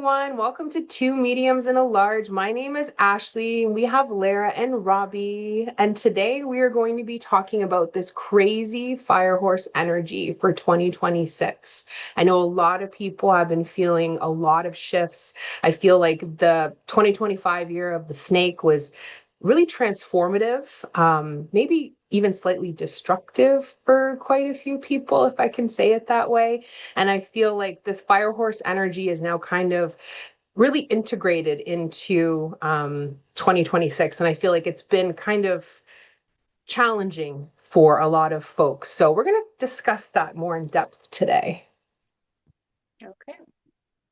Everyone. Welcome to Two Mediums and a Large. My name is Ashley. We have Lara and Robbie. And today we are going to be talking about this crazy fire horse energy for 2026. I know a lot of people have been feeling a lot of shifts. I feel like the 2025 year of the snake was really transformative, maybe even slightly destructive for quite a few people, if I can say it that way. And I feel like this fire horse energy is now kind of really integrated into 2026. And I feel like it's been kind of challenging for a lot of folks. So we're going to discuss that more in depth today. Okay.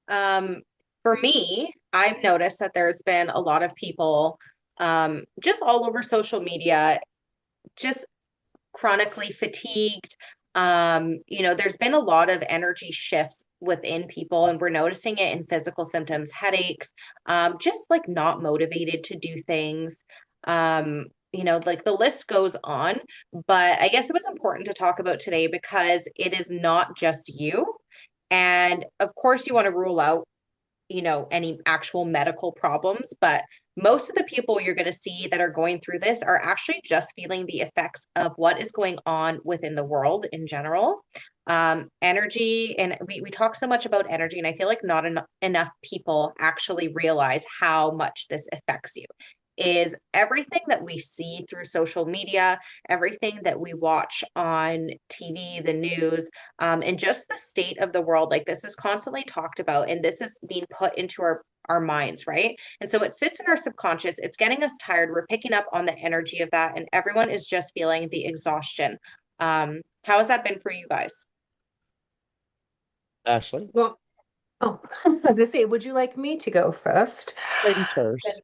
Um, for me, I've noticed that there's been a lot of people just all over social media, just chronically fatigued. There's been a lot of energy shifts within people, and we're noticing it in physical symptoms, headaches, just like not motivated to do things. Like the list goes on, but I guess it was important to talk about today because it is not just you. And of course, you want to rule out, any actual medical problems, but most of the people you're going to see that are going through this are actually just feeling the effects of what is going on within the world in general. Energy, and we talk so much about energy, and I feel like not enough people actually realize how much this affects you. Is everything that we see through social media, everything that we watch on TV, the news, and just the state of the world. Like this is constantly talked about, and this is being put into our minds, right? And so it sits in our subconscious. It's getting us tired. We're picking up on the energy of that, and everyone is just feeling the exhaustion. How has that been for you guys? Ashley, Well, oh, as I say, would you like me to go first? ladies first.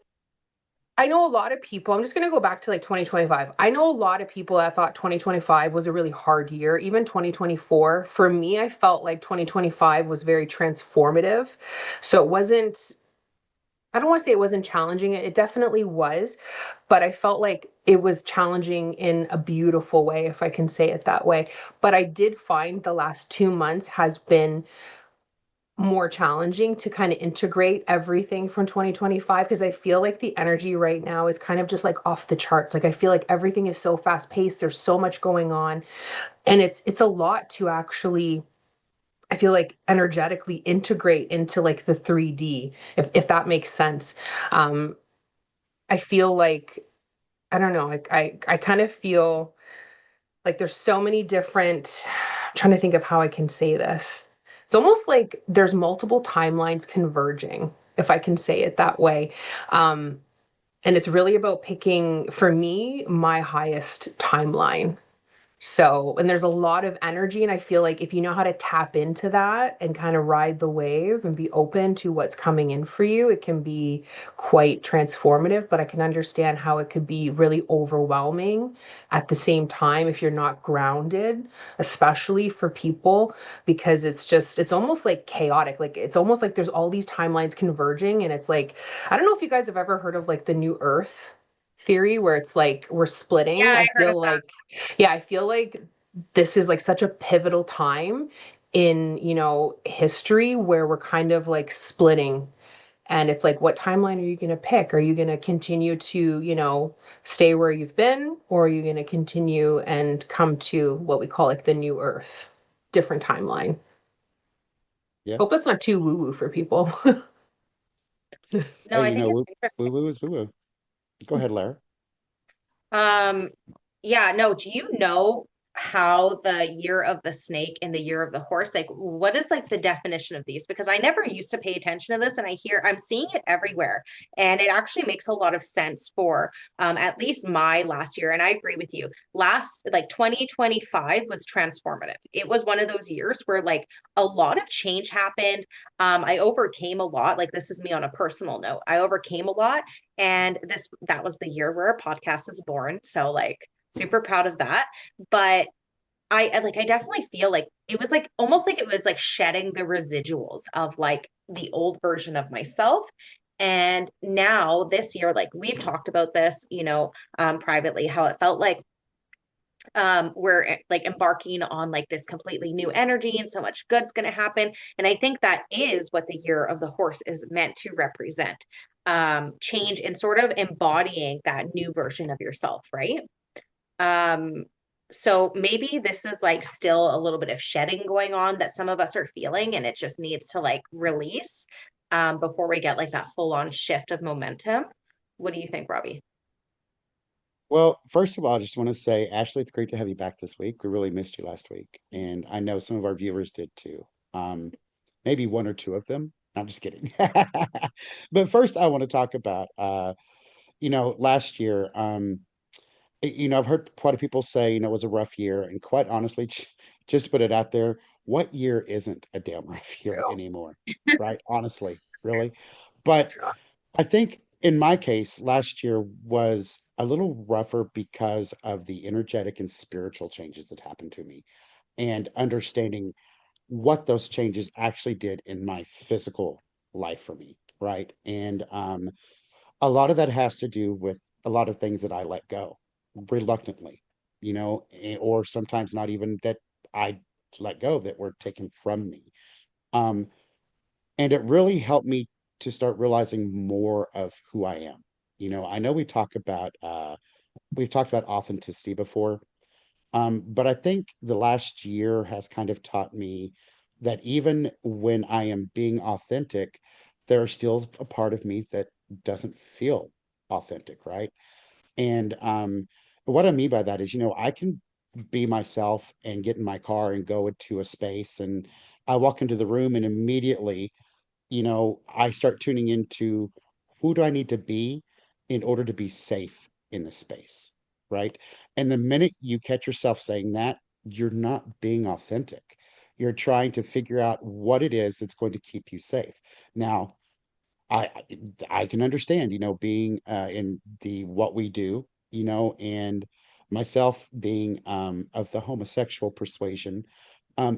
I know a lot of people, I'm just going to go back to like 2025. I know a lot of people that thought 2025 was a really hard year, even 2024. For me, I felt like 2025 was very transformative. So it wasn't, I don't want to say it wasn't challenging. It definitely was, but I felt like it was challenging in a beautiful way, if I can say it that way. But I did find the last 2 months has been more challenging to kind of integrate everything from 2025 because I feel like the energy right now is kind of just like off the charts. Like I feel like everything is so fast paced. There's so much going on and it's a lot to actually I feel like energetically integrate into like the 3D if that makes sense. Um I feel like I don't know, I kind of feel like there's so many different I'm trying to think of how I can say this. It's almost like there's multiple timelines converging, if I can say it that way. Um, and it's really about picking, for me, my highest timeline. So, and there's a lot of energy, and I feel like if you know how to tap into that and kind of ride the wave and be open to what's coming in for you, it can be quite transformative. But I can understand how it could be really overwhelming at the same time if you're not grounded, especially for people, because it's almost like chaotic. Like it's almost like there's all these timelines converging, and it's like, I don't know if you guys have ever heard of like the new Earth theory where it's like we're Yeah, splitting. I I heard of feel that. like yeah, I feel like this is like such a pivotal time in, history where we're kind of like splitting. And it's like, what timeline are you going to pick? Are you going to continue to, stay where you've been? Or are you going to continue and come to what we call like the new earth? Different timeline. Yeah. Hope that's not too woo woo for people. No, Hey, I think it's woo interesting. woo is woo woo. Go ahead, Lara. Um, yeah, no, do you know how the year of the snake and the year of the horse, like what is like the definition of these? Because I never used to pay attention to this and I'm seeing it everywhere. And it actually makes a lot of sense for at least my last year. And I agree with you. Last like 2025 was transformative. It was one of those years where like a lot of change happened. I overcame a lot. Like this is me on a personal note. I overcame a lot and that was the year where a podcast is born. So like super proud of that. But I definitely feel like it was like almost like it was like shedding the residuals of like the old version of myself. And now this year, like we've talked about this, privately, how it felt like we're like embarking on like this completely new energy and so much good's going to happen. And I think that is what the year of the horse is meant to represent, change and sort of embodying that new version of yourself, right? Um, so maybe this is like still a little bit of shedding going on that some of us are feeling, and it just needs to like release before we get like that full on shift of momentum. What do you think, Robbie? Well, first of all, I just want to say, Ashley, it's great to have you back this week. We really missed you last week, and I know some of our viewers did too. Um, Maybe one or two of them. I'm just kidding. But first, I want to talk about, last year. I've heard quite a people say, it was a rough year, and quite honestly, just to put it out there, what year isn't a damn rough year True. anymore, right? Honestly, really. But True. I think in my case, last year was a little rougher because of the energetic and spiritual changes that happened to me and understanding what those changes actually did in my physical life for me, right? And a lot of that has to do with a lot of things that I let go reluctantly, or sometimes not even that I let go that were taken from me. Um, and it really helped me to start realizing more of who I am. I know we've talked about authenticity before, but I think the last year has kind of taught me that even when I am being authentic, there's still a part of me that doesn't feel authentic, right? And what I mean by that is, I can be myself and get in my car and go into a space, and I walk into the room, and immediately I start tuning into who do I need to be in order to be safe in the space, right? And the minute you catch yourself saying that, you're not being authentic. You're trying to figure out what it is that's going to keep you safe. Now, I can understand, being in the what we do, and myself being of the homosexual persuasion,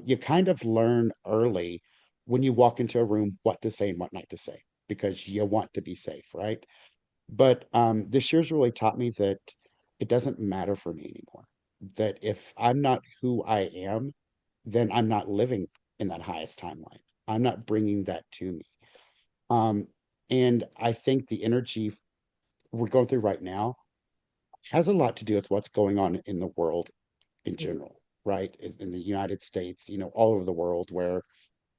you kind of learn early when you walk into a room what to say and what not to say because you want to be safe, right? But this year's really taught me that it doesn't matter for me anymore. That if I'm not who I am, then I'm not living in that highest timeline. I'm not bringing that to me. Um, and I think the energy we're going through right now has a lot to do with what's going on in the world in general, right? In the United States, all over the world, where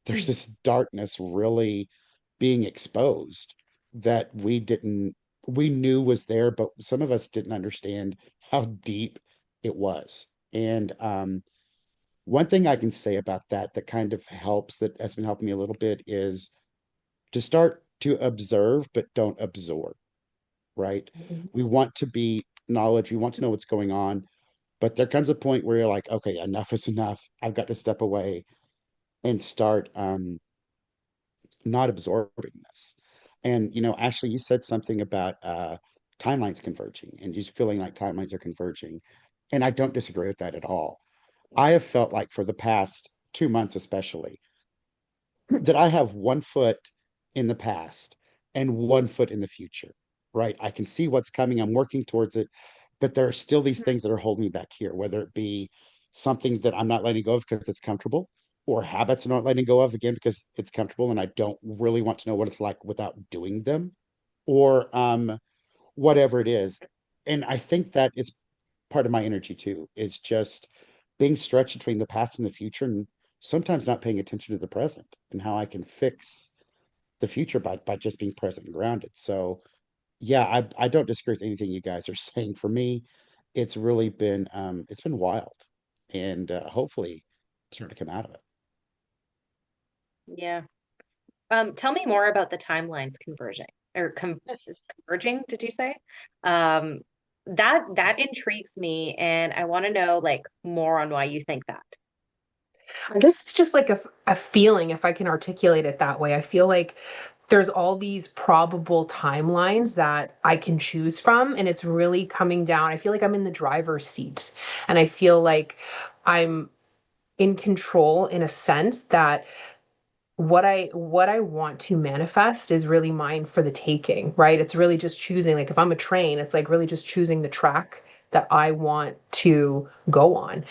there's Mhm. this darkness really being exposed that we knew was there, but some of us didn't understand how deep it was. And one thing I can say about that kind of helps, that has been helping me a little bit, is to start to observe, but don't absorb, right? Mhm. We want to be knowledge, we want to know what's going on, but there comes a point where you're like, okay, enough is enough. I've got to step away and start not absorbing this. And Ashley, you said something about timelines converging and just feeling like timelines are converging. And I don't disagree with that at all. I have felt like for the past 2 months, especially, that I have one foot in the past and one foot in the future, right? I can see what's coming. I'm working towards it, but there are still these things that are holding me back here, whether it be something that I'm not letting go of because it's comfortable, or habits I'm not letting go of again because it's comfortable and I don't really want to know what it's like without doing them, or whatever it is. And I think that is part of my energy too, is just being stretched between the past and the future, and sometimes not paying attention to the present and how I can fix the future by just being present and grounded. So yeah, I don't disagree with anything you guys are saying. For me, it's been wild, and hopefully start to come out of it. Yeah. Tell me more about the timelines converging or converging, did you say? Um, that intrigues me, and I want to know like more on why you think that. I guess it's just like a feeling, if I can articulate it that way. I feel like there's all these probable timelines that I can choose from, and it's really coming down. I feel like I'm in the driver's seat, and I feel like I'm in control in a sense that what I want to manifest is really mine for the taking, right? It's really just choosing. Like if I'm a train, it's like really just choosing the track that I want to go on.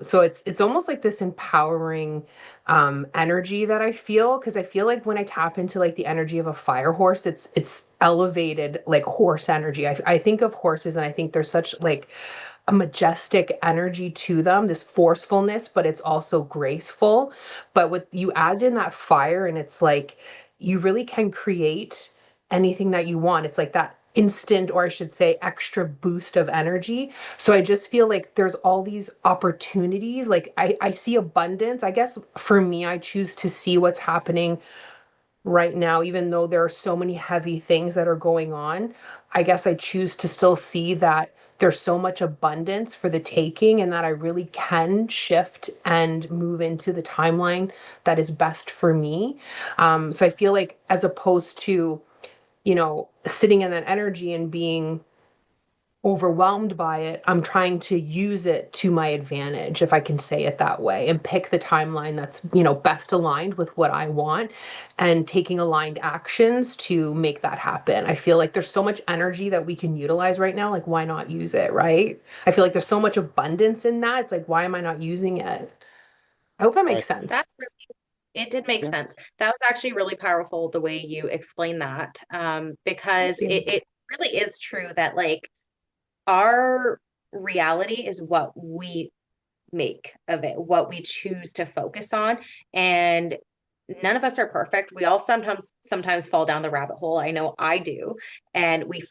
So it's almost like this empowering energy that I feel, because I feel like when I tap into like the energy of a fire horse, it's elevated like horse energy. I think of horses and I think there's such like a majestic energy to them, this forcefulness, but it's also graceful. But with you add in that fire, and it's like you really can create anything that you want. It's like that instant, or I should say, extra boost of energy. So I just feel like there's all these opportunities. Like I see abundance. I guess for me, I choose to see what's happening right now, even though there are so many heavy things that are going on. I guess I choose to still see that there's so much abundance for the taking, and that I really can shift and move into the timeline that is best for me. So I feel like, as opposed to, sitting in that energy and being overwhelmed by it, I'm trying to use it to my advantage, if I can say it that way, and pick the timeline that's, best aligned with what I want, and taking aligned actions to make that happen. I feel like there's so much energy that we can utilize right now. Like, why not use it, right? I feel like there's so much abundance in that. It's like, why am I not using it? I hope that makes Right. sense. That's it did make Yeah. sense. That was actually really powerful the way you explained that, because Thank you. it really is true that like our reality is what we make of it, what we choose to focus on. And none of us are perfect. We all sometimes fall down the rabbit hole. I know I do. And we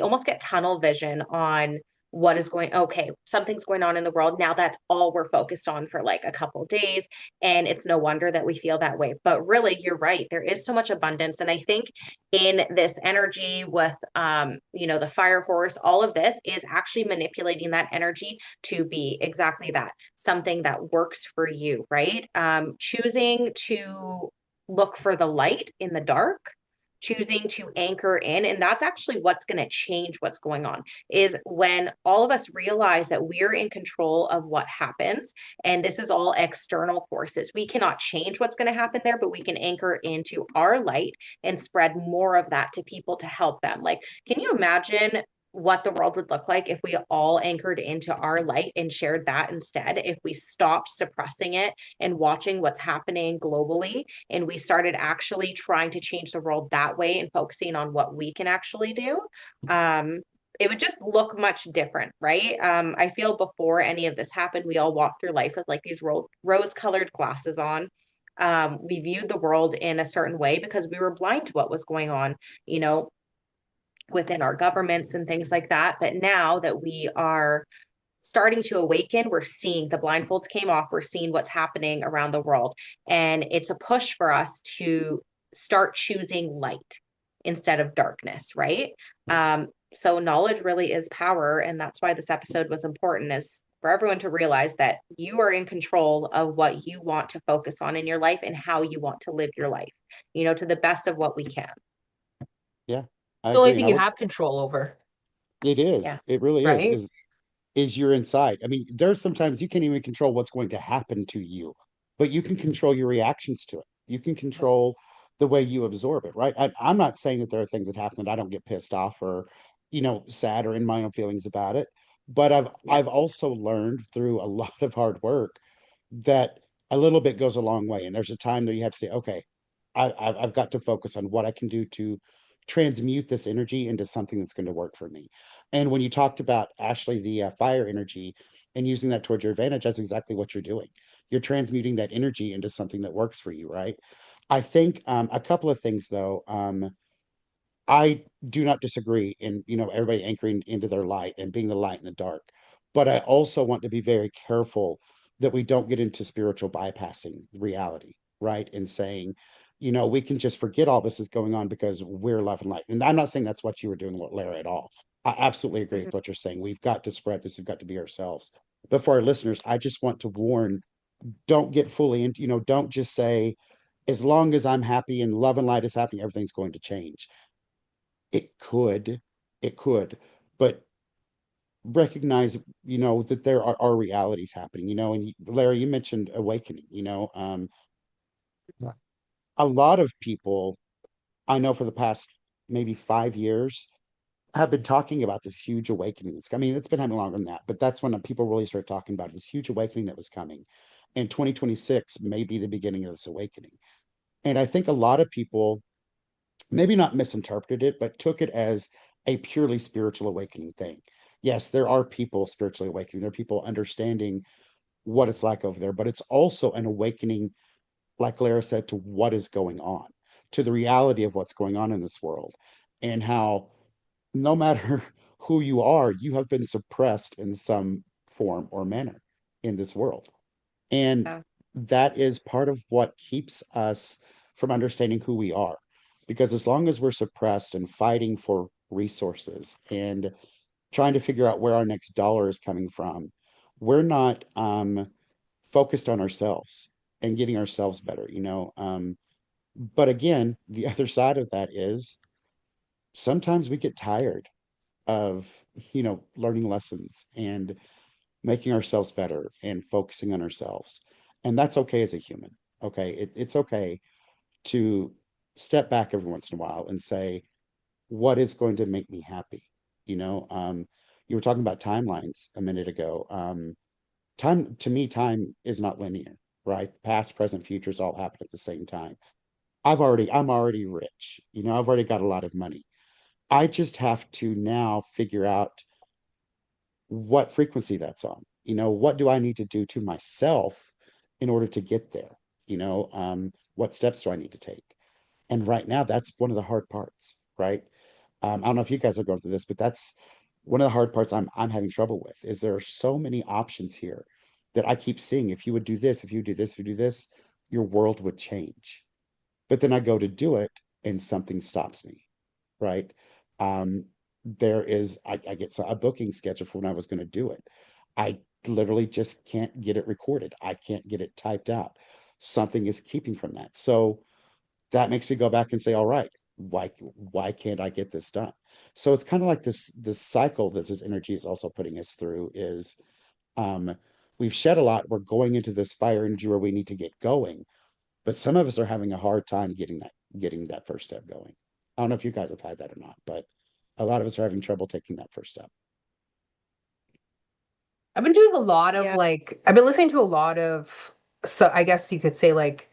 almost get tunnel vision on what is going, okay, something's going on in the world. Now that's all we're focused on for like a couple of days. And it's no wonder that we feel that way. But really, you're right. There is so much abundance. And I think in this energy with the fire horse, all of this is actually manipulating that energy to be exactly that, something that works for you, right? Choosing to look for the light in the dark, choosing to anchor in. And that's actually what's going to change what's going on, is when all of us realize that we're in control of what happens. And this is all external forces. We cannot change what's going to happen there, but we can anchor into our light and spread more of that to people to help them. Like, can you imagine what the world would look like if we all anchored into our light and shared that instead? If we stopped suppressing it and watching what's happening globally, and we started actually trying to change the world that way and focusing on what we can actually do, it would just look much different, right? I feel before any of this happened, we all walked through life with like these rose-colored glasses on. We viewed the world in a certain way because we were blind to what was going on, you know, within our governments and things like that. But now that we are starting to awaken, we're seeing the blindfolds came off, we're seeing what's happening around the world. And it's a push for us to start choosing light instead of darkness, right? So knowledge really is power. And that's why this episode was important, is for everyone to realize that you are in control of what you want to focus on in your life and how you want to live your life, to the best of what we can. Yeah, I The only agree. And thing I you would, have control over, it is, Yeah. it really right? is your insight. I mean, there's sometimes you can't even control what's going to happen to you, but you can control your reactions to it. You can control the way you absorb it, right? I'm not saying that there are things that happen that I don't get pissed off or, sad or in my own feelings about it. But I've Yeah. I've also learned through a lot of hard work that a little bit goes a long way. And there's a time that you have to say, okay, I've got to focus on what I can do to transmute this energy into something that's going to work for me. And when you talked about Ashley, the fire energy and using that towards your advantage, that's exactly what you're doing. You're transmuting that energy into something that works for you, right? I think a couple of things though. I do not disagree in, everybody anchoring into their light and being the light in the dark. But I also want to be very careful that we don't get into spiritual bypassing reality, right? And saying, we can just forget all this is going on because we're love and light. And I'm not saying that's what you were doing, Lara, at all. I absolutely agree Mhm. with what you're saying. We've got to spread this, we've got to be ourselves. But for our listeners, I just want to warn, don't get fully into, don't just say, as long as I'm happy and love and light is happening, everything's going to change. It could, it could, but recognize, that there are realities happening, and Larry, you mentioned awakening, Yeah. A lot of people I know for the past maybe 5 years have been talking about this huge awakening. I mean, it's been happening longer than that, but that's when people really started talking about this huge awakening that was coming. And 2026 may be the beginning of this awakening. And I think a lot of people maybe not misinterpreted it, but took it as a purely spiritual awakening thing. Yes, there are people spiritually awakening. There are people understanding what it's like over there, but it's also an awakening, like Lara said, to what is going on, to the reality of what's going on in this world, and how no matter who you are, you have been suppressed in some form or manner in this world. And Yeah. that is part of what keeps us from understanding who we are. Because as long as we're suppressed and fighting for resources and trying to figure out where our next dollar is coming from, we're not focused on ourselves and getting ourselves better, you know. But again, the other side of that is sometimes we get tired of, learning lessons and making ourselves better and focusing on ourselves. And that's okay as a human. Okay. It's okay to step back every once in a while and say, what is going to make me happy? You know, you were talking about timelines a minute ago. Time to me, time is not linear, right? Past, present, futures all happen at the same time. I'm already rich. I've already got a lot of money. I just have to now figure out what frequency that's on. What do I need to do to myself in order to get there? What steps do I need to take? And right now, that's one of the hard parts, right? I don't know if you guys are going through this, but that's one of the hard parts I'm having trouble with is there are so many options here that I keep seeing. If you would do this, if you do this, if you do this, your world would change. But then I go to do it and something stops me, right? Um, I get a booking schedule for when I was going to do it. I literally just can't get it recorded. I can't get it typed out. Something is keeping from that. So that makes me go back and say, all right, why can't I get this done? So it's kind of like this cycle that this energy is also putting us through is um we've shed a lot. We're going into this fire energy where we need to get going, but some of us are having a hard time getting that first step going. I don't know if you guys have had that or not, but a lot of us are having trouble taking that first step. I've been doing a lot of Yeah. like, I've been listening to a lot of, so I guess you could say like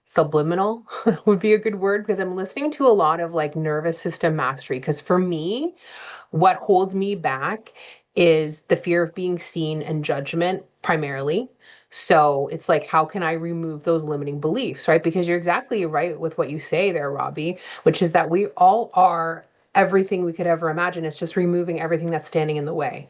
subliminal would be a good word because I'm listening to a lot of like nervous system mastery. Because for me, what holds me back is the fear of being seen and judgment primarily. So it's like, how can I remove those limiting beliefs, right? Because you're exactly right with what you say there, Robbie, which is that we all are everything we could ever imagine. It's just removing everything that's standing in the way.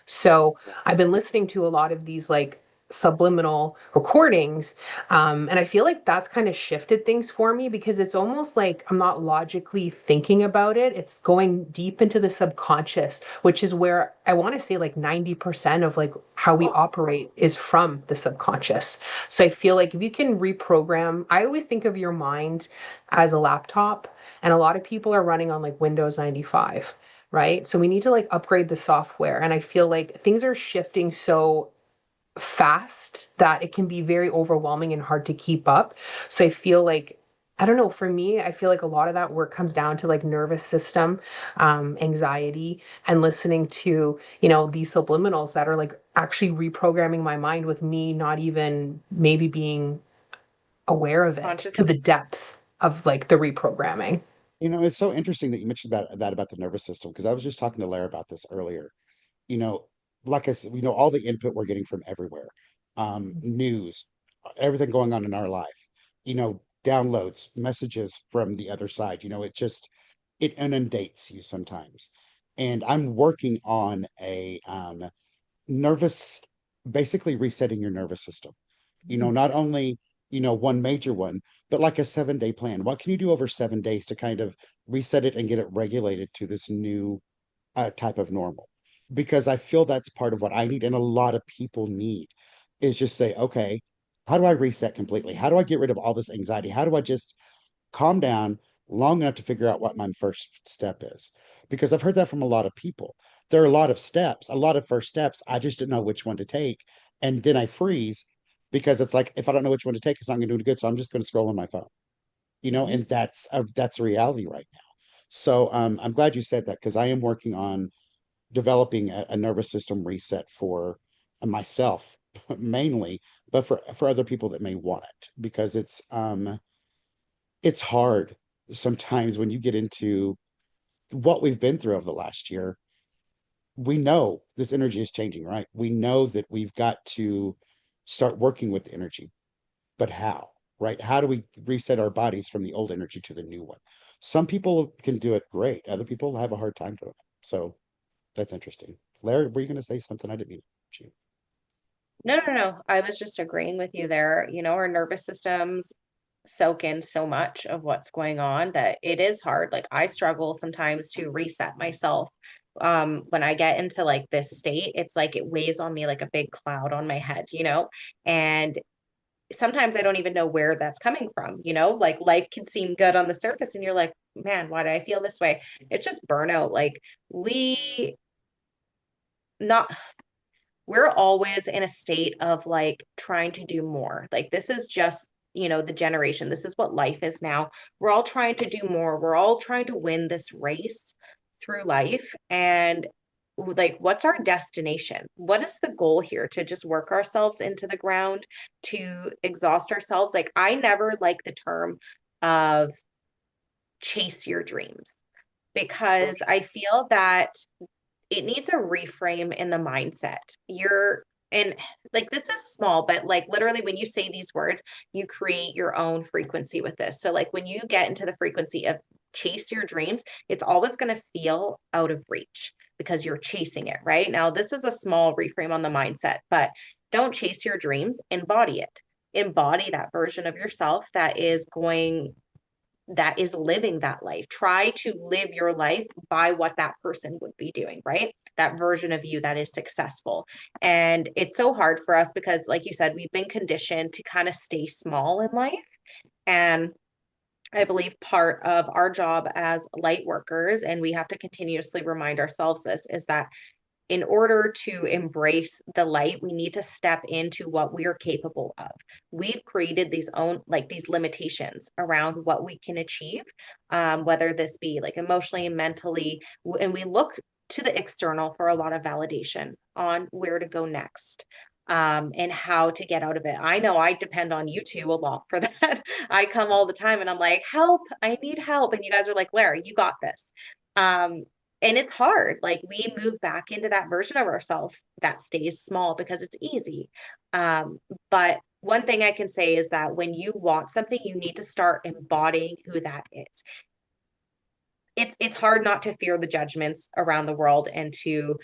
So I've been listening to a lot of these like subliminal recordings. And I feel like that's kind of shifted things for me because it's almost like I'm not logically thinking about it. It's going deep into the subconscious, which is where I want to say like 90% of like how we operate is from the subconscious. So I feel like if you can reprogram, I always think of your mind as a laptop, and a lot of people are running on like Windows 95, right? So we need to like upgrade the software. And I feel like things are shifting so fast that it can be very overwhelming and hard to keep up. So I feel like, I don't know, for me, I feel like a lot of that work comes down to like nervous system, anxiety, and listening to, these subliminals that are like actually reprogramming my mind with me not even maybe being aware of it Conscious. to the depth of like the reprogramming. It's so interesting that you mentioned that about the nervous system because I was just talking to Lara about this earlier. you know, like I said, all the input we're getting from everywhere, news, everything going on in our life, downloads, messages from the other side, it inundates you sometimes. And I'm working on a nervous, basically resetting your nervous system. Not only, one major one, but like a 7-day plan. What can you do over 7 days to kind of reset it and get it regulated to this new type of normal? Because I feel that's part of what I need and a lot of people need is just say, okay, how do I reset completely? How do I get rid of all this anxiety? How do I just calm down long enough to figure out what my first step is? Because I've heard that from a lot of people. There are a lot of steps, a lot of first steps. I just didn't know which one to take. And then I freeze because it's like, if I don't know which one to take, it's not going to do any good. So I'm just going to scroll on my phone, Mhm. and that's a reality right now. So I'm glad you said that because I am working on developing a nervous system reset for myself mainly, but for other people that may want it because it's hard sometimes when you get into what we've been through over the last year. We know this energy is changing, right? We know that we've got to start working with the energy, but how? Right? How do we reset our bodies from the old energy to the new one? Some people can do it great. Other people have a hard time doing it. So that's interesting. Larry, were you going to say something? I didn't mean to. No, no, no. I was just agreeing with you there. You know, our nervous systems soak in so much of what's going on that it is hard. Like I struggle sometimes to reset myself. When I get into like this state, it's like it weighs on me like a big cloud on my head, you know? And sometimes I don't even know where that's coming from, you know? Like life can seem good on the surface and you're like, man, why do I feel this way? It's just burnout. Like we not we're always in a state of like trying to do more. Like this is just, you know, the generation. This is what life is now. We're all trying to do more. We're all trying to win this race through life. And like, what's our destination? What is the goal here? To just work ourselves into the ground, to exhaust ourselves? Like, I never like the term of chase your dreams because I feel that it needs a reframe in the mindset. And like this is small, but like literally when you say these words, you create your own frequency with this. So like when you get into the frequency of chase your dreams, it's always going to feel out of reach because you're chasing it, right? Now, this is a small reframe on the mindset, but don't chase your dreams, embody it. Embody that version of yourself that is living that life. Try to live your life by what that person would be doing, right? That version of you that is successful. And it's so hard for us because, like you said, we've been conditioned to kind of stay small in life. And I believe part of our job as light workers, and we have to continuously remind ourselves this, is that in order to embrace the light, we need to step into what we are capable of. We've created these own, like these limitations around what we can achieve, whether this be like emotionally and mentally, and we look to the external for a lot of validation on where to go next. And how to get out of it. I know I depend on you two a lot for that. I come all the time and I'm like, help, I need help. And you guys are like, Larry, you got this. Um, and it's hard. Like we move back into that version of ourselves that stays small because it's easy. But one thing I can say is that when you want something, you need to start embodying who that is. It's hard not to fear the judgments around the world and to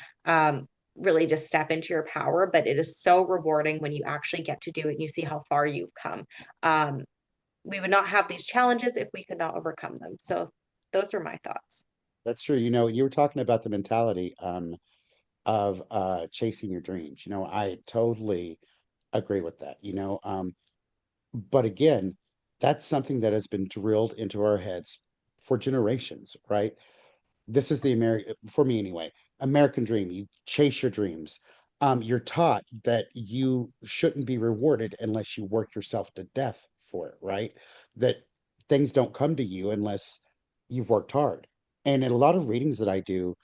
really just step into your power, but it is so rewarding when you actually get to do it and you see how far you've come. Um, we would not have these challenges if we could not overcome them. So those are my thoughts. That's true. You know, you were talking about the mentality of chasing your dreams. You know, I totally agree with that. But again, that's something that has been drilled into our heads for generations, right? This is the American, for me anyway, American dream. You chase your dreams. You're taught that you shouldn't be rewarded unless you work yourself to death for it, right? That things don't come to you unless you've worked hard. And in a lot of readings that I do,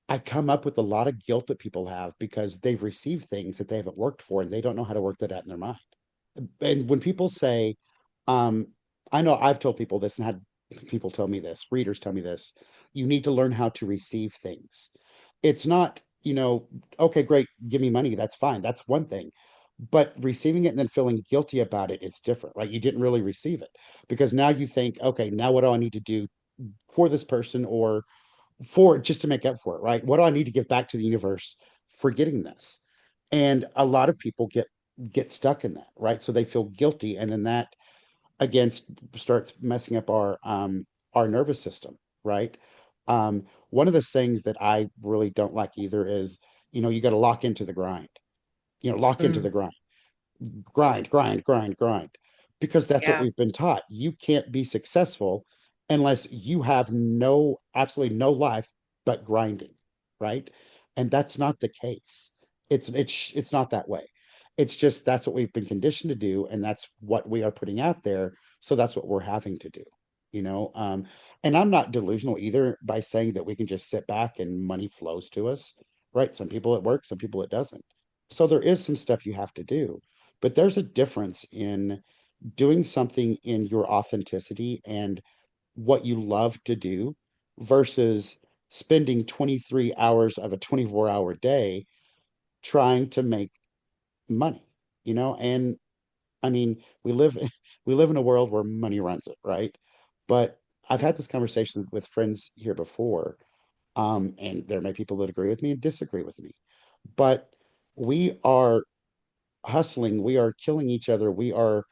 I come up with a lot of guilt that people have because they've received things that they haven't worked for and they don't know how to work that out in their mind. And when people say, um, I know I've told people this and had people tell me this, readers tell me this, you need to learn how to receive things. It's not, okay, great, give me money, that's fine, that's one thing. But receiving it and then feeling guilty about it is different, right? You didn't really receive it because now you think, okay, now what do I need to do for this person or for just to make up for it, right? What do I need to give back to the universe for getting this? And a lot of people get stuck in that, right? So they feel guilty, and then that again starts messing up our nervous system, right? One of the things that I really don't like either is you got to lock into the grind, lock into the Mm. grind, grind, because that's what Yeah. we've been taught. You can't be successful unless you have absolutely no life but grinding, right? And that's not the case. It's not that way. It's just that's what we've been conditioned to do, and that's what we are putting out there. So that's what we're having to do. you know. And I'm not delusional either by saying that we can just sit back and money flows to us, right? Some people it works, some people it doesn't. So there is some stuff you have to do, but there's a difference in doing something in your authenticity and what you love to do versus spending 23 hours of a 24-hour day trying to make money, you know. And I mean, we live we live in a world where money runs it, right? But I've had this conversation with friends here before, and there may be people that agree with me and disagree with me, but we are hustling, we are killing each other, we are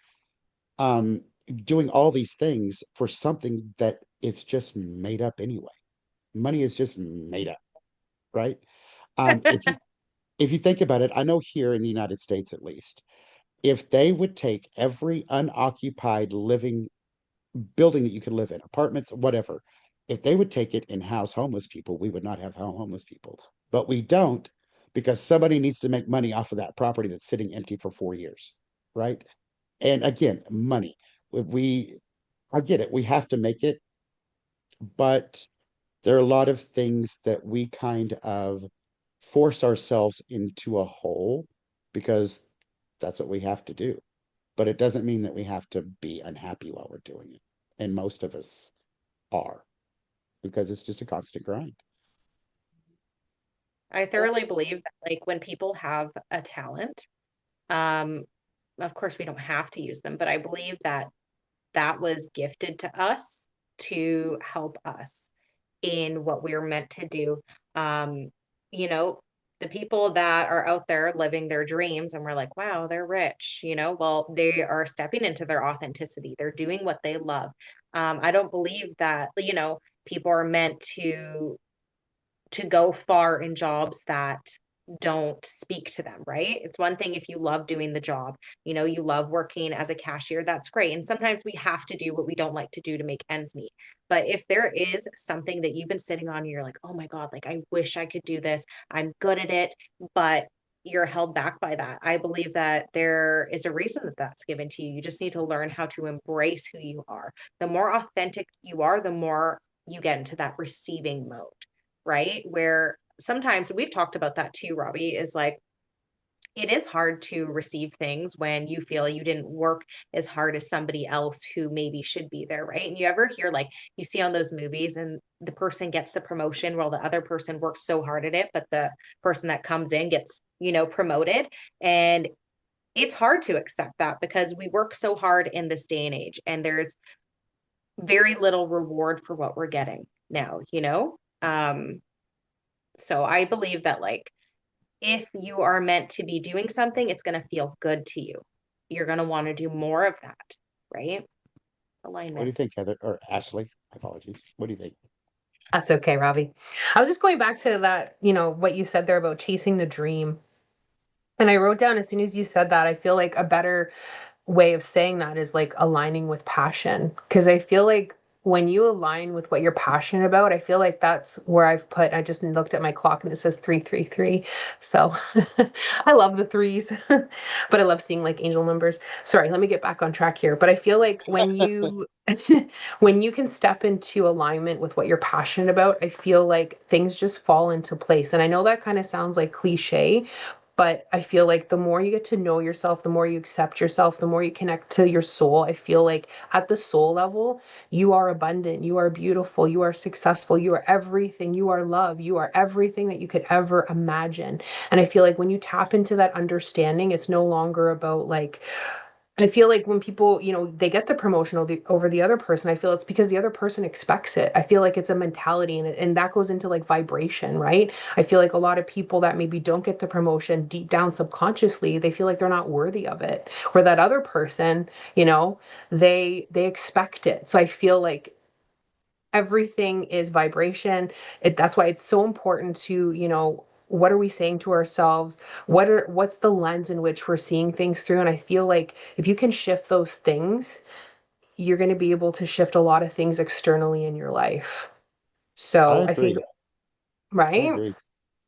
um, doing all these things for something that it's just made up anyway. Money is just made up, right? If you think about it, I know here in the United States at least, if they would take every unoccupied living building that you could live in, apartments, whatever, if they would take it and house homeless people, we would not have homeless people. But we don't because somebody needs to make money off of that property that's sitting empty for 4 years, right? And again, money. We, I get it. We have to make it, but there are a lot of things that we kind of force ourselves into a hole because that's what we have to do. But it doesn't mean that we have to be unhappy while we're doing it. And most of us are because it's just a constant grind. I thoroughly believe that like when people have a talent, um, of course we don't have to use them, but I believe that that was gifted to us to help us in what we are meant to do. Um, you know, the people that are out there living their dreams and we're like, wow, they're rich, well, they are stepping into their authenticity. They're doing what they love. I don't believe that, people are meant to go far in jobs that don't speak to them, right? It's one thing if you love doing the job, you love working as a cashier, that's great. And sometimes we have to do what we don't like to do to make ends meet. But if there is something that you've been sitting on, and you're like, oh my God, like I wish I could do this, I'm good at it, but you're held back by that. I believe that there is a reason that that's given to you. You just need to learn how to embrace who you are. The more authentic you are, the more you get into that receiving mode, right? Where sometimes we've talked about that too, Robbie, is like it is hard to receive things when you feel you didn't work as hard as somebody else who maybe should be there, right? And you ever hear like you see on those movies and the person gets the promotion while the other person worked so hard at it, but the person that comes in gets, promoted. And it's hard to accept that because we work so hard in this day and age and there's very little reward for what we're getting now. So I believe that like if you are meant to be doing something, it's going to feel good to you. You're going to want to do more of that, right? What do you Alignment. think, Heather or Ashley? Apologies. What do you think? That's okay, Robbie. I was just going back to that, what you said there about chasing the dream. And I wrote down as soon as you said that, I feel like a better way of saying that is like aligning with passion. Because I feel like when you align with what you're passionate about, I feel like that's where I just looked at my clock and it says 333. So I love the threes, but I love seeing like angel numbers. Sorry, let me get back on track here. But I feel like when you, when you can step into alignment with what you're passionate about, I feel like things just fall into place. And I know that kind of sounds like cliche, but I feel like the more you get to know yourself, the more you accept yourself, the more you connect to your soul. I feel like at the soul level, you are abundant, you are beautiful, you are successful, you are everything, you are love, you are everything that you could ever imagine. And I feel like when you tap into that understanding, it's no longer about like, I feel like when people, they get the promotion over the other person, I feel it's because the other person expects it. I feel like it's a mentality and that goes into like vibration, right? I feel like a lot of people that maybe don't get the promotion deep down subconsciously, they feel like they're not worthy of it. Where that other person, they expect it. So I feel like everything is vibration. That's why it's so important to, what are we saying to ourselves? What's the lens in which we're seeing things through? And I feel like if you can shift those things, you're going to be able to shift a lot of things externally in your life. I So I think, agree. I right? agree.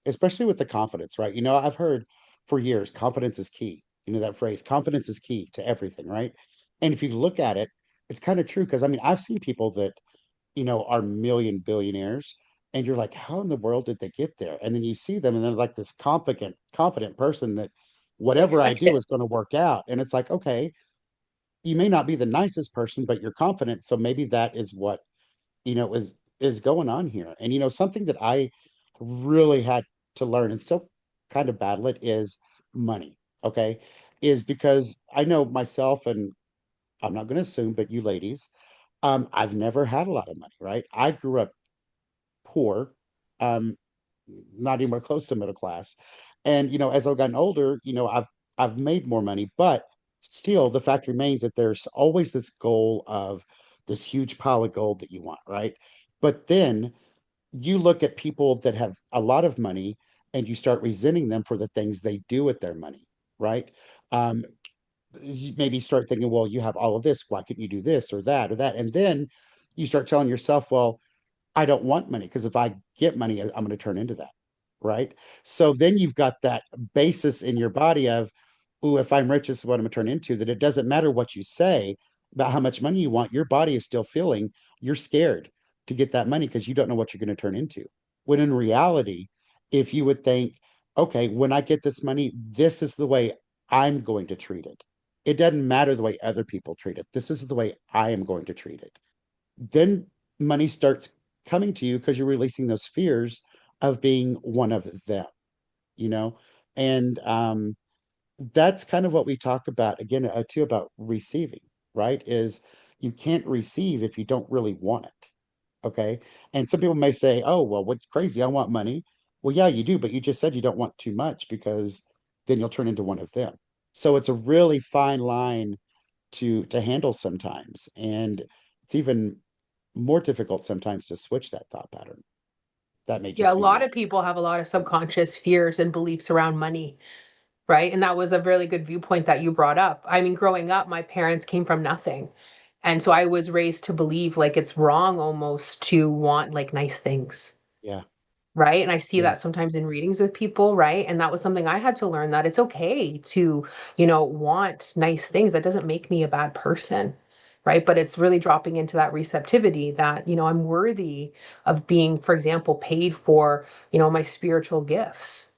Especially with the confidence, right? I've heard for years, confidence is key. That phrase, confidence is key to everything, right? And if you look at it, it's kind of true because I mean, I've seen people that, are million billionaires, and you're like, how in the world did they get there? And then you see them and they're like this confident person that whatever I Expect do it. is going to work out. And it's like, okay, you may not be the nicest person, but you're confident. So maybe that is what, is going on here. And something that I really had to learn and still kind of battle it is money. Okay. Is because I know myself, and I'm not going to assume, but you ladies, I've never had a lot of money, right? I grew up poor, um, not anywhere close to middle class. And as I've gotten older, I've made more money, but still the fact remains that there's always this goal of this huge pile of gold that you want, right? But then you look at people that have a lot of money and you start resenting them for the things they do with their money, right? Um, you maybe start thinking, well, you have all of this, why couldn't you do this or that or that? And then you start telling yourself, well, I don't want money because if I get money, I'm going to turn into that. Right. So then you've got that basis in your body of, oh, if I'm rich, this is what I'm going to turn into, that it doesn't matter what you say about how much money you want. Your body is still feeling you're scared to get that money because you don't know what you're going to turn into. When in reality, if you would think, okay, when I get this money, this is the way I'm going to treat it. It doesn't matter the way other people treat it. This is the way I am going to treat it. Then money starts coming to you because you're releasing those fears of being one of them, you know? And that's kind of what we talk about again, too, about receiving, right? Is you can't receive if you don't really want it. Okay. And some people may say, oh, well, what's crazy? I want money. Well, yeah, you do, but you just said you don't want too much because then you'll turn into one of them. So it's a really fine line to handle sometimes. And it's even more difficult sometimes to switch that thought pattern. That may Yeah, a just be lot me. of people have a lot of subconscious fears and beliefs around money, right? And that was a really good viewpoint that you brought up. I mean, growing up, my parents came from nothing. And so I was raised to believe like it's wrong almost to want like nice things. Yeah. Right. And I see Yeah. that sometimes in readings with people. Right. And that was something I had to learn that it's okay to, want nice things. That doesn't make me a bad person. Right. But it's really dropping into that receptivity that, I'm worthy of being, for example, paid for, my spiritual gifts,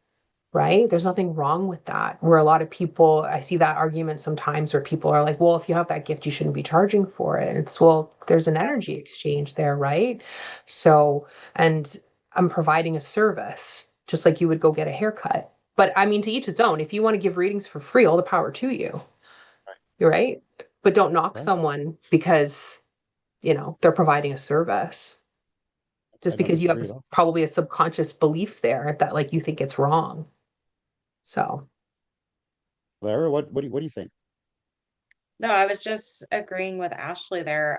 right? There's nothing wrong with that. Where a lot of people, I see that argument sometimes where people are like, well, if you have that gift, you shouldn't be charging for it. And it's, well, there's an energy exchange there, right? So, and I'm providing a service, just like you would go get a haircut. But I mean, to each its own. If you want to give readings for free, all the power to you. Right. You're right. But don't knock Right. someone because, they're providing a service. I Just don't because you have disagree at all. probably a subconscious belief there that like you think it's wrong. So. Lara, what do you think? No, I was just agreeing with Ashley there.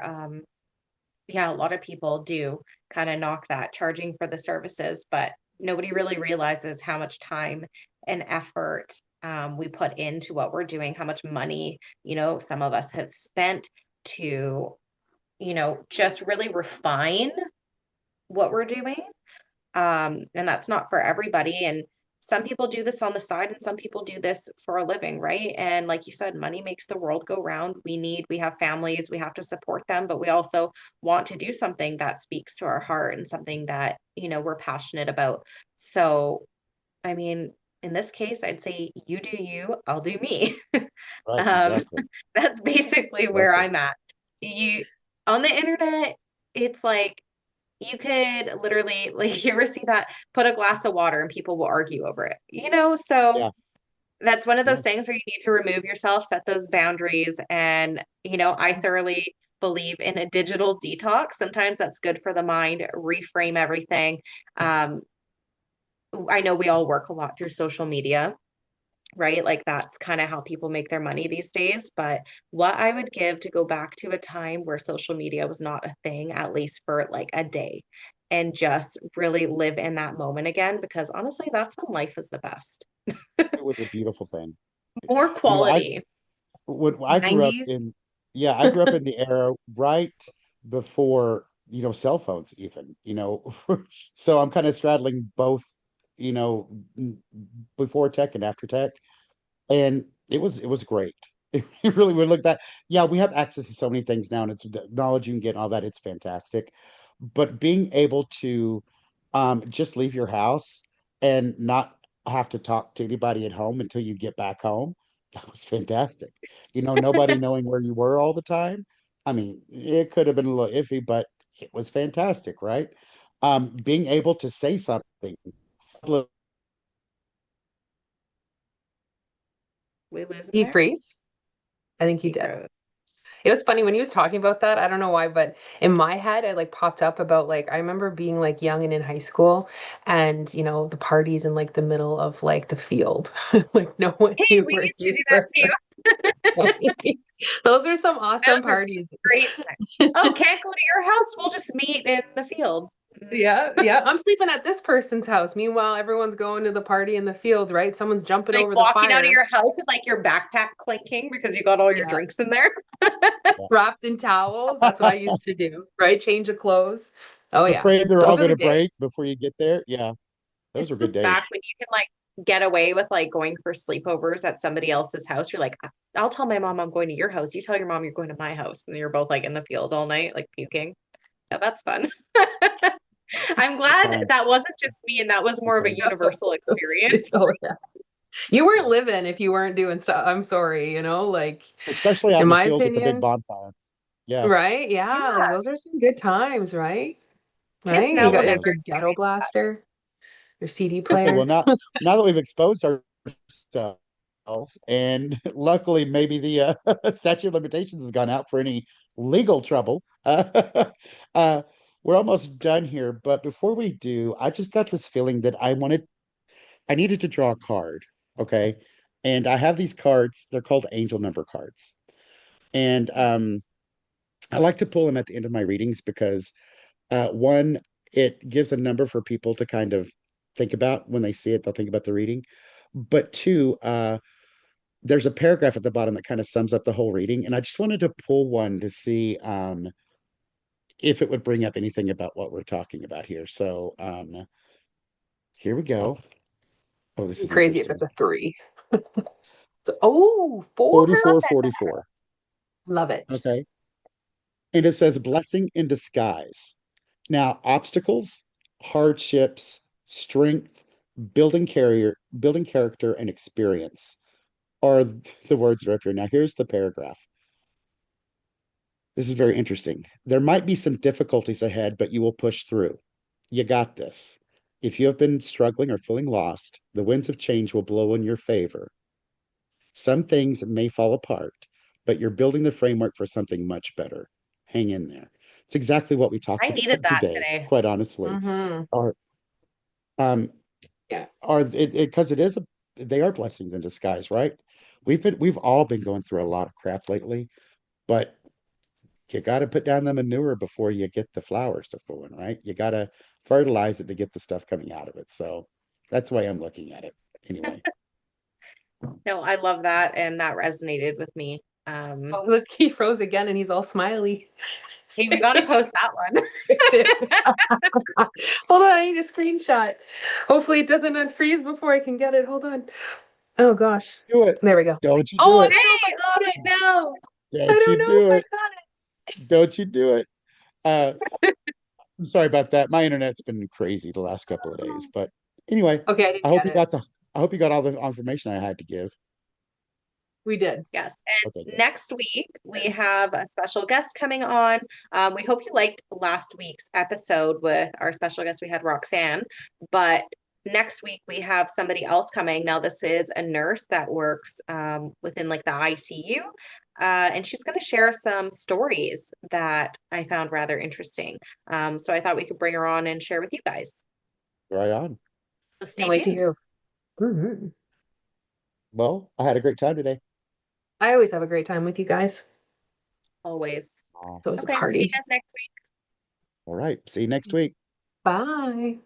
Yeah, a lot of people do kind of knock that charging for the services, but nobody really realizes how much time and effort we put into what we're doing, how much money, some of us have spent to, just really refine what we're doing. And that's not for everybody. And some people do this on the side and some people do this for a living, right? And like you said, money makes the world go round. We have families, we have to support them, but we also want to do something that speaks to our heart and something that, we're passionate about. So, I mean, in this case, I'd say you do you, I'll do me. Right, Um, exactly. that's basically where Exactly. I'm at. You on the internet, it's like you could literally, like, you ever see that? Put a glass of water and people will argue over it, So Yeah. that's one of those Yeah. things where you need to remove yourself, set those boundaries. And, I thoroughly believe in a digital detox. Sometimes that's good for the mind, reframe everything. Um, I know we all work a lot through social media, right? Like that's kind of how people make their money these days. But what I would give to go back to a time where social media was not a thing, at least for like a day, and just really live in that moment again, because honestly, that's when life is the best. It was a beautiful thing. More You know, I quality. when I grew up 90s. in yeah, I grew up in the era right before, cell phones even. So I'm kind of straddling both, you know, before tech and after tech. And it was great. It really would look that. Yeah, we have access to so many things now, and it's the knowledge you can get and all that. It's fantastic. But being able to just leave your house and not have to talk to anybody at home until you get back home, that was fantastic. Nobody knowing where you were all the time. I mean, it could have been a little iffy, but it was fantastic, right? Being able to say something. We lose him He there? freeze? I think he He did. froze. It was funny when he was talking about that. I don't know why, but in my head, it like popped up about like I remember being like young and in high school, and the parties in like the middle of like the field, like no one Hey, knew we where used to you do that were. too. Those are some awesome Those are parties. great times. Oh, can't go to your house. We'll just meet in the field. Yeah, yeah. I'm sleeping at this person's house. Meanwhile, everyone's going to the party in the field, right? Someone's jumping Like over the walking out of fire. your house with like your backpack clinking because you got all your Yeah. drinks in there. Wrapped in towels. That's what I used to do, right? Change of clothes. Oh yeah. Afraid they're all Those are going the to break days. before you get there. Yeah, those were good Back days. when you can like get away with like going for sleepovers at somebody else's house, you're like, I'll tell my mom I'm going to your house. You tell your mom you're going to my house. And you're both like in the field all night, like puking. Yeah, that's fun. I'm Good glad that times. wasn't just me and that was Good more of a times. universal experience. Oh yeah. You weren't living if you weren't doing stuff. I'm sorry, like Especially out in in the my field with the big opinion, bonfire. Yeah. right? Yeah, like Yeah, those are some good times, right? kids Right? You now will got never like your ghetto experience that. blaster, your CD Okay, well player. now that we've exposed ourselves, and luckily maybe the statute of limitations has gone out for any legal trouble. Uh, we're almost done here, but before we do, I just got this feeling that I needed to draw a card. Okay, and I have these cards. They're called angel number cards, and I like to pull them at the end of my readings because one, it gives a number for people to kind of think about when they see it. They'll think about the reading. But two, there's a paragraph at the bottom that kind of sums up the whole reading, and I just wanted to pull one to see if it would bring up anything about what we're talking about here. So here we go. Oh, this is Crazy if interesting. it's a three. So, oh, four. I love 44, this. 44. Love it. Okay. And it says blessing in disguise. Now, obstacles, hardships, strength, building character, and experience are the words that are up here. Now, here's the paragraph. This is very interesting. There might be some difficulties ahead, but you will push through. You got this. If you have been struggling or feeling lost, the winds of change will blow in your favor. Some things may fall apart, but you're building the framework for something much better. Hang in there. It's exactly what we talked I needed about that today, today. quite honestly. Mm-hmm. Are um Yeah. are it because it is they are blessings in disguise, right? We've all been going through a lot of crap lately, but you got to put down the manure before you get the flowers to flowing, right? You got to fertilize it to get the stuff coming out of it. So that's the way I'm looking at it. Anyway, No, I love that, and that resonated with me. Oh, look, he froze again and he's all smiley. Hey, we got to post that one. Hold on, I need a screenshot. Hopefully it doesn't unfreeze before I can get it. Hold on. Oh gosh. do it. There we go. Don't you Oh, do I it. don't know if Hey, I oh got it. no. I Don't you don't know if do I it. got Don't you do it. Uh, I'm sorry about that. My internet's been crazy the last couple of days. it. But anyway, Okay, I I didn't hope get you it. got the I hope you got all the information I had to give. We did. Yes. Okay, And good. next week, we have a special guest coming on. We hope you liked last week's episode with our special guest. We had Roxanne, but next week we have somebody else coming. Now, this is a nurse that works within like the ICU, and she's going to share some stories that I found rather interesting. So I thought we could bring her on and share with you guys. Right on. So Can't stay wait to tuned. hear. Mhm. Well, I had a great time today. I always have a great time with you guys. Always. Oh, It's always a Okay, see you party. guys next week. all right. See you next week. Bye.